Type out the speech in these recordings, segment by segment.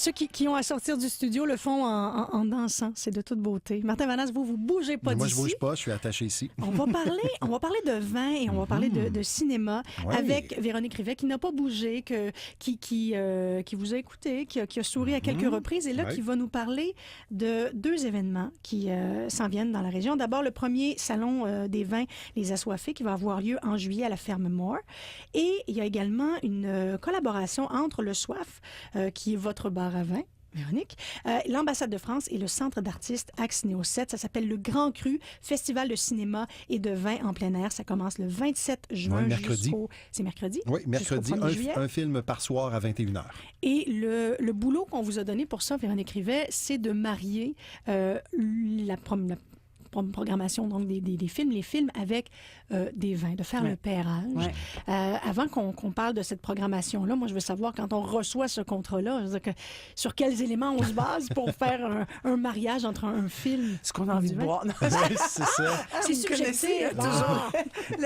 Ceux qui ont à sortir du studio le font en dansant. C'est de toute beauté. Martin Vanasse, vous bougez pas d'ici. Moi, je bouge pas, je suis attaché ici. On va parler de vin et on va parler de cinéma avec Véronique Rivet, qui n'a pas bougé, qui vous a écouté, qui a souri à quelques reprises et là, qui va nous parler de 2 événements qui s'en viennent dans la région. D'abord, le premier salon des vins, les Assoiffés, qui va avoir lieu en juillet à la ferme Moore. Et il y a également une collaboration entre le Soif, qui est votre bar à vin, Véronique, l'ambassade de France et le centre d'artistes Axe Néo 7. Ça s'appelle le Grand Cru, festival de cinéma et de vin en plein air. Ça commence le 27 juin mercredi. C'est mercredi? Oui, mercredi, un film par soir à 21h. Et le boulot qu'on vous a donné pour ça, Véronique Rivet, c'est de marier la programmation donc des films, les films avec des vins, de faire le pairage. Ouais. Avant qu'on parle de cette programmation-là, moi, je veux savoir, quand on reçoit ce contrat-là, je veux dire sur quels éléments on se base pour faire un mariage entre un film. Ce qu'on a envie de boire. Oui, c'est ça. C'est subjectif. Toujours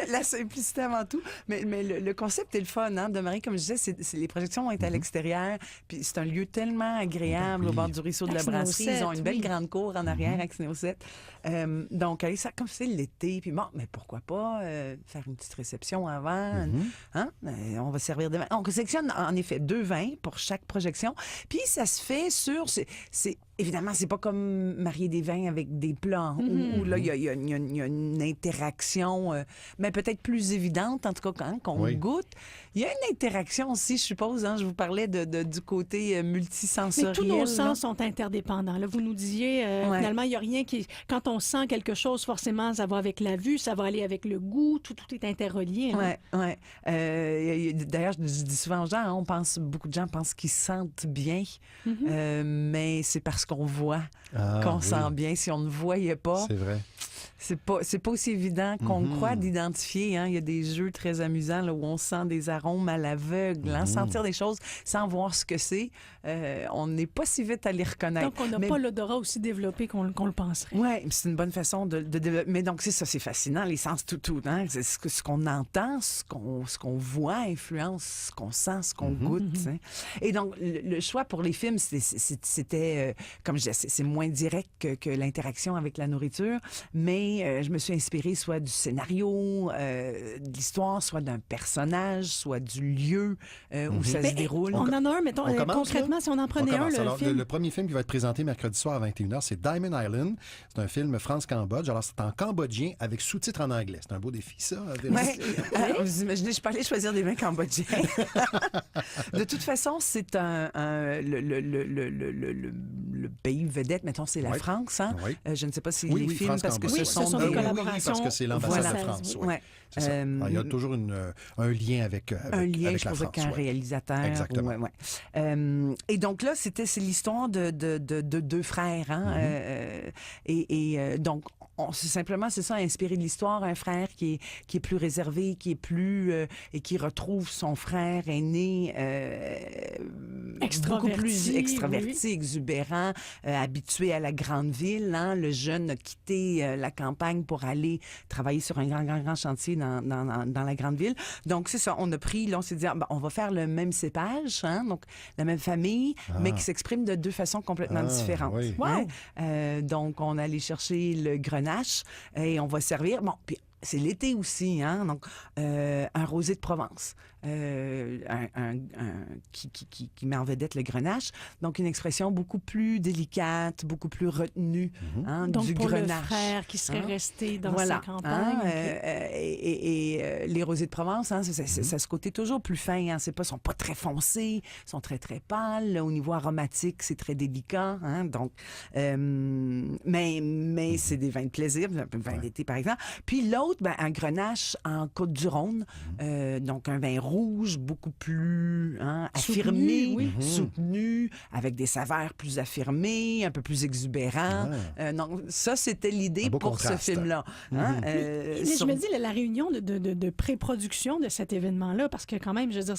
la simplicité avant tout. Mais le concept est le fun, hein, de marier, comme je disais, les projections vont être à l'extérieur, puis c'est un lieu tellement agréable au bord du ruisseau de la brasserie. Ils ont une belle grande cour en arrière, Axe Néo 7. Donc, allez, ça, comme c'est l'été, puis bon, mais pourquoi pas faire une petite réception avant, hein? On va servir des vins. On sélectionne en effet 2 vins pour chaque projection, puis ça se fait sur... Évidemment, c'est pas comme marier des vins avec des plats où là, il y a une interaction, mais peut-être plus évidente, en tout cas, quand on goûte. Il y a une interaction aussi, je suppose. Hein, je vous parlais du côté multisensoriel. Mais tous nos sens sont interdépendants. Là, vous nous disiez, finalement, il n'y a rien qui... Quand on sent quelque chose, forcément, ça va avec la vue, ça va aller avec le goût, tout est interrelié. Hein? Oui. D'ailleurs, je dis souvent aux gens, beaucoup de gens pensent qu'ils sentent bien, mais c'est parce qu'on voit qu'on sent bien. Si on ne voyait pas... C'est vrai. C'est pas aussi évident qu'on croit d'identifier. Hein. Il y a des jeux très amusants là, où on sent des arômes à l'aveugle. Hein. Sentir des choses sans voir ce que c'est. On n'est pas si vite à les reconnaître. Donc, on n'a pas l'odorat aussi développé qu'on le penserait. Oui, c'est une bonne façon de développer. Mais donc, c'est ça, c'est fascinant, les sens tout. Hein. C'est ce qu'on entend, ce qu'on voit influence ce qu'on sent, ce qu'on goûte. Hein. Et donc, le choix pour les films, c'était comme je disais, c'est moins direct que l'interaction avec la nourriture, mais je me suis inspirée soit du scénario, de l'histoire, soit d'un personnage, soit du lieu où ça se déroule. On en a un, mettons, concrètement, si on en prenait un, Alors, film. Le premier film qui va être présenté mercredi soir à 21h, c'est Diamond Island. C'est un film France-Cambodge. Alors, c'est en cambodgien avec sous-titres en anglais. C'est un beau défi, ça. Vous imaginez, je peux aller choisir des vins cambodgiens. De toute façon, c'est le pays vedette, mettons, c'est la France. Hein? Oui. Je ne sais pas si les films, parce que ce sont des collaborations. Oui, parce que c'est l'ambassade de France. Oui. Il y a toujours un lien avec la France. Avec un réalisateur. Exactement. Et donc là, c'est l'histoire de 2 frères. Hein? Donc, c'est ça, inspiré de l'histoire. Un frère qui est plus réservé, qui est plus... et qui retrouve son frère aîné beaucoup plus extraverti, exubérant, habitué à la grande ville. Hein? Le jeune a quitté la campagne pour aller travailler sur un grand chantier dans la grande ville. Donc, c'est ça. On a pris, là, on s'est dit, on va faire le même cépage, hein? Donc, la même famille, mais qui s'exprime de 2 façons complètement différentes. Oui. Hein? Donc, on est allé chercher le Grenache et on va servir... Bon, puis c'est l'été aussi, hein? Donc, un rosé de Provence, qui met en vedette le Grenache. Donc, une expression beaucoup plus délicate, beaucoup plus retenue, hein, donc, du pour Grenache. Le frère qui serait resté dans sa campagne. Et les rosés de Provence, hein, ça a ce côté toujours plus fin. Hein? Sont pas très foncés, sont très, très pâles. Au niveau aromatique, c'est très délicat. Hein? Donc, mais c'est des vins de plaisir, un vin d'été, par exemple. Puis l'autre, un Grenache en Côte-du-Rhône, donc un vin rouge beaucoup plus affirmé, soutenu, avec des saveurs plus affirmées, un peu plus exubérant. Donc ça, c'était l'idée pour ce film-là. Hein? Mais je me dis, la réunion de pré-production de cet événement-là, parce que quand même, je veux dire,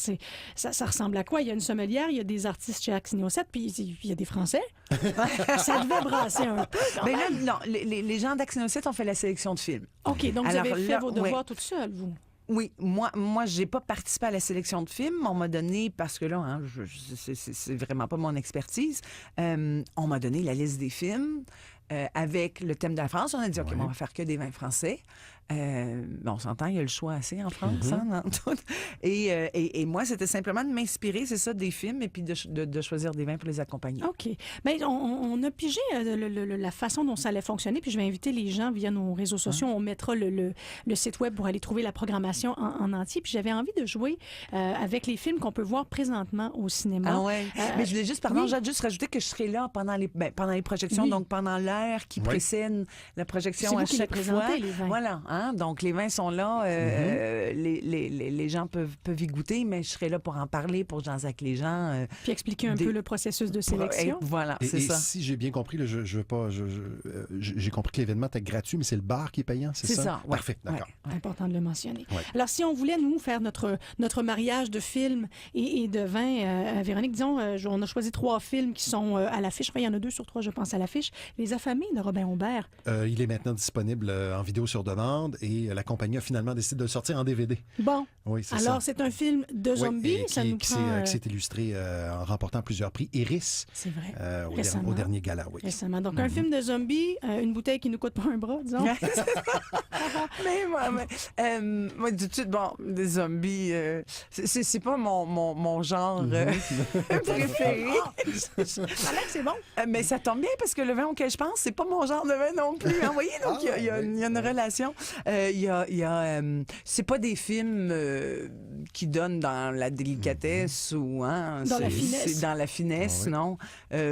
ça ressemble à quoi? Il y a une sommelière, il y a des artistes chez Axe Néo 7, puis il y a des Français. Ça devait brasser un peu. Mais là, non, les gens d'Axe Néo 7 ont fait la sélection de films. OK, donc vous avez fait vos devoirs toute seule, vous? Oui, moi, j'ai pas participé à la sélection de films. On m'a donné, parce que là, hein, c'est vraiment pas mon expertise, on m'a donné la liste des films avec le thème de la France. On a dit, OK, on va faire que des vins français. On s'entend, il y a le choix assez en France, hein, dans tout. Et moi, c'était simplement de m'inspirer, c'est ça, des films et puis de choisir des vins pour les accompagner. OK. Bien, on a pigé la façon dont ça allait fonctionner, puis je vais inviter les gens via nos réseaux sociaux. On mettra le site web pour aller trouver la programmation en entier. Puis j'avais envie de jouer avec les films qu'on peut voir présentement au cinéma. Ah ouais. Mais je voulais juste, pardon, j'ai juste rajouté que je serai là pendant les projections, donc pendant l'heure qui précède la projection à chaque fois. Les vins. Voilà. Hein? Donc, les vins sont là. Les gens peuvent y goûter, mais je serai là pour en parler, pour jaser avec les gens. Puis expliquer un peu le processus de sélection. Voilà, c'est ça. Et si j'ai bien compris, là, je veux pas, j'ai compris que l'événement était gratuit, mais c'est le bar qui est payant, c'est ça? C'est ça, ouais. Parfait, d'accord. C'est important de le mentionner. Ouais. Alors, si on voulait, nous, faire notre mariage de films et de vins, Véronique, disons, on a choisi 3 films qui sont à l'affiche. Enfin, il y en a 2 sur 3, je pense, à l'affiche. Les Affamés de Robin Aubert. Il est maintenant disponible en vidéo sur demande et la compagnie a finalement décidé de le sortir en DVD. Bon. Oui, c'est alors, ça. c'est un film de zombies. Oui, ça nous qui prend... s'est illustré en remportant plusieurs prix. Iris. C'est vrai. Au dernier gala, oui. Récemment. Donc, un film de zombies, une bouteille qui nous coûte pas un bras, disons. Mais moi, tout de suite, bon, des zombies, c'est pas mon genre préféré. Alex, c'est bon. Mais ça tombe bien parce que le vin auquel je pense, c'est pas mon genre de vin non plus. Hein, vous voyez, donc il y a une relation. C'est pas des films qui donnent dans la délicatesse ou dans la finesse. C'est dans la finesse, non.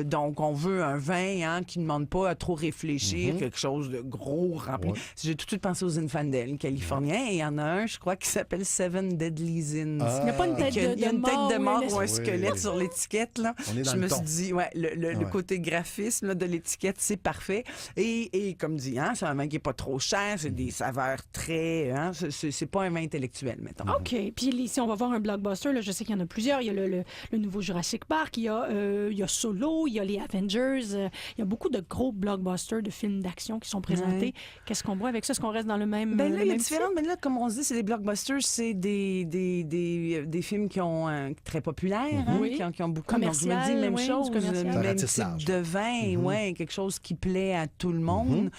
Donc on veut un vin qui ne demande pas à trop réfléchir, quelque chose de gros rempli. J'ai tout de suite pensé aux Zinfandel californiens et il y en a un, je crois, qui s'appelle Seven Deadly Zins. Il n'y a pas une tête Il y a une tête de mort ou un Oui. squelette sur l'étiquette. Là. Je me suis dit, le côté graphisme là, de l'étiquette, c'est parfait. Et comme dit, c'est un vin qui n'est pas trop cher, c'est des saveurs très... c'est pas un vin intellectuel, mettons. OK. Puis si on va voir un blockbuster, là, je sais qu'il y en a plusieurs. Il y a le nouveau Jurassic Park, il y a Solo, il y a les Avengers. Il y a beaucoup de gros blockbusters de films d'action qui sont présentés. Ouais. Qu'est-ce qu'on voit avec ça? Est-ce qu'on reste dans le même... Ben là, il y a différentes... Mais là, comme on se dit, c'est des blockbusters, c'est des films qui ont très populaires, qui ont beaucoup... Donc, je me dis, même chose, même type de vin, quelque chose qui plaît à tout le monde.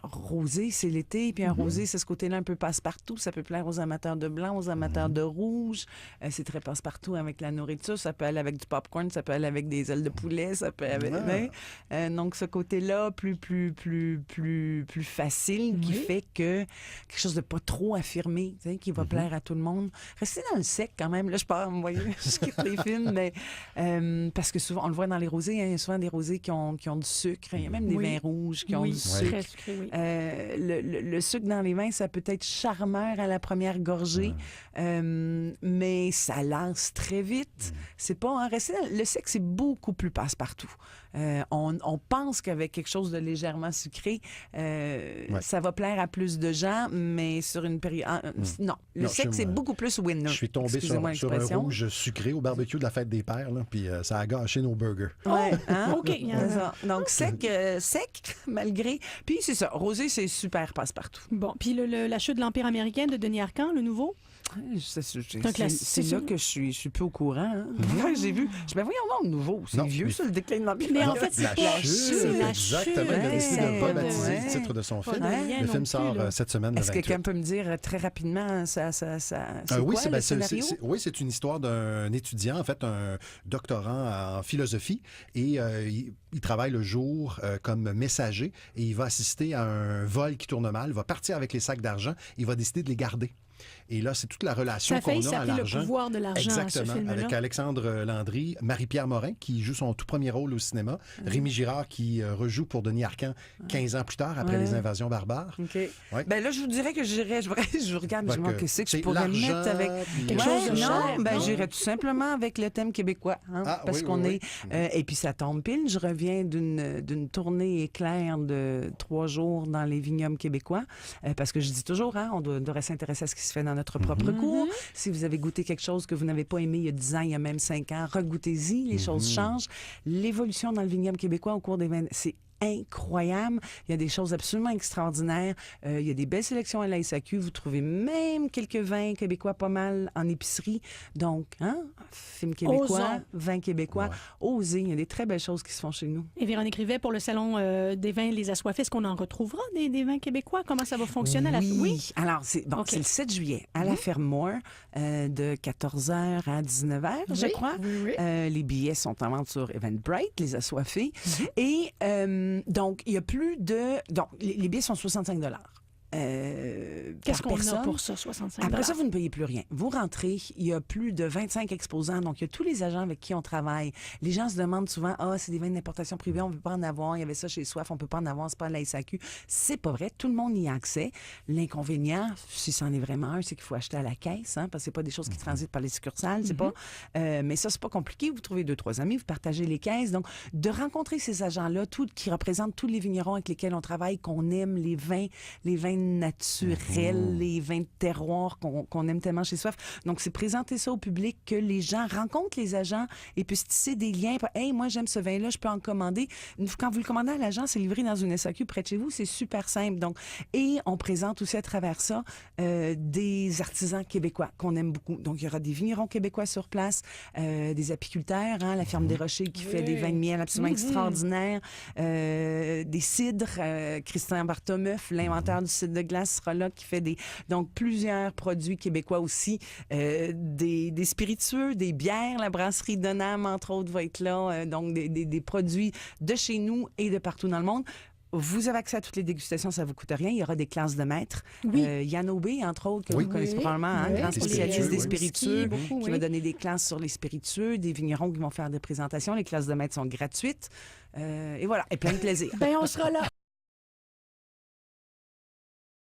Rosé, c'est l'été, puis un rosé, c'est ce côté-là un peu passe-partout. Ça peut plaire aux amateurs de blanc, aux amateurs de rouge. C'est très passe-partout avec la nourriture. Ça peut aller avec du popcorn, ça peut aller avec des ailes de poulet, ça peut aller... donc, ce côté-là, plus facile, qui fait que quelque chose de pas trop affirmé, qui va plaire à tout le monde. Restez dans le sec quand même. Là, je pars, vous voyez, je quitte les films, mais parce que souvent, on le voit dans les rosés, il y a souvent des rosés qui ont du sucre. Il y a même des vins rouges qui ont du sucre. Très sucré, le sucre dans les vins, ça peut être charmeur à la première gorgée, mais ça lasse très vite. C'est pas... le sec, c'est beaucoup plus passe-partout. On pense qu'avec quelque chose de légèrement sucré, ça va plaire à plus de gens, mais sur une période... Non, le sec, c'est beaucoup plus winner. Je suis tombé sur un rouge sucré au barbecue de la fête des pères, là, puis ça a gâché nos burgers. OK. Donc, sec, malgré... Puis c'est ça, rosé, c'est super passe-partout. Bon, puis la chute de l'Empire américain de Denis Arcand, le nouveau? C'est là que je suis peu au courant. J'ai vu. Voyons donc, le nouveau. C'est vieux, ça, le déclin de l'Empire. Mais en fait, la chute. Exactement. Il a décidé de ne pas baptiser le titre de son film. Le film sort cette semaine. Est-ce que quelqu'un peut me dire très rapidement, c'est quoi le scénario? Oui, c'est une histoire d'un étudiant, en fait, un doctorant en philosophie. Et il travaille le jour comme messager et il va assister à un vol qui tourne mal. Il va partir avec les sacs d'argent. Il va décider de les garder. Et là, c'est toute la relation qu'on a à l'argent. Le pouvoir de l'argent. Exactement, ce film-là. avec Alexandre Landry, Marie-Pierre Morin, qui joue son tout premier rôle au cinéma, Rémi Girard, qui rejoue pour Denis Arcand 15 ans plus tard, après les invasions barbares. OK. Ouais. Ben là, je vous dirais que je regarde, je me dis, qu'est-ce que je pourrais mettre avec quelque chose de cher? J'irais tout simplement avec le thème québécois, parce qu'on est... et puis, ça tombe pile. Je reviens d'une tournée éclair de 3 jours dans les vignobles québécois, parce que je dis toujours, on devrait s'intéresser à ce qui se fait dans notre propre cours. Si vous avez goûté quelque chose que vous n'avez pas aimé il y a 10 ans, il y a même 5 ans, regoutez-y, les choses changent. L'évolution dans le vignoble québécois au cours des 20... C'est incroyable. Il y a des choses absolument extraordinaires. Il y a des belles sélections à la SAQ. Vous trouvez même quelques vins québécois pas mal en épicerie. Donc, film québécois, vin québécois, osez. Il y a des très belles choses qui se font chez nous. Et Véronique Rivet, pour le salon des vins Les Assoiffés, est-ce qu'on en retrouvera des vins québécois? Comment ça va fonctionner? Oui. Alors, c'est le 7 juillet à la Ferme Moore de 14h à 19h, je crois. Oui. Les billets sont en vente sur Eventbrite, Les Assoiffés. Et donc, il y a plus de... Donc, les billets sont 65 $. Qu'est-ce qu'on a pour ça, 65 $? Après ça, vous ne payez plus rien. Vous rentrez, il y a plus de 25 exposants, donc il y a tous les agents avec qui on travaille. Les gens se demandent souvent, c'est des vins d'importation privée, on ne peut pas en avoir, il y avait ça chez Soif, on ne peut pas en avoir, c'est pas à la SAQ. C'est pas vrai, tout le monde y a accès. L'inconvénient, si c'en est vraiment un, c'est qu'il faut acheter à la caisse, parce que c'est pas des choses qui transitent par les succursales, c'est pas... mais ça, c'est pas compliqué, vous trouvez 2-3 amis, vous partagez les caisses. Donc, de rencontrer ces agents-là, qui représentent tous les vignerons avec lesquels on travaille, qu'on aime, les vins naturels, les vins de terroir qu'on aime tellement chez Soif. Donc, c'est présenter ça au public, que les gens rencontrent les agents et puissent tisser des liens. Hey, moi, j'aime ce vin-là, je peux en commander. Quand vous le commandez à l'agent, c'est livré dans une SAQ près de chez vous. C'est super simple. Donc, et on présente aussi à travers ça des artisans québécois qu'on aime beaucoup. Donc, il y aura des vignerons québécois sur place, des apiculteurs, la Ferme des Rochers qui fait des vins de miel absolument extraordinaires, des cidres, Christian Bartomeuf, l'inventeur du cidre de glace, sera là, qui fait donc plusieurs produits québécois aussi, des spiritueux, des bières, la brasserie Donham, entre autres, va être là, donc des produits de chez nous et de partout dans le monde. Vous avez accès à toutes les dégustations, ça ne vous coûte rien. Il y aura des classes de maîtres. Yann Aubé, entre autres, que vous connaissez probablement, grand spécialiste des spiritueux, qui va donner des classes sur les spiritueux, des vignerons qui vont faire des présentations. Les classes de maîtres sont gratuites. Et voilà, et plein de plaisir. Bien, on sera là.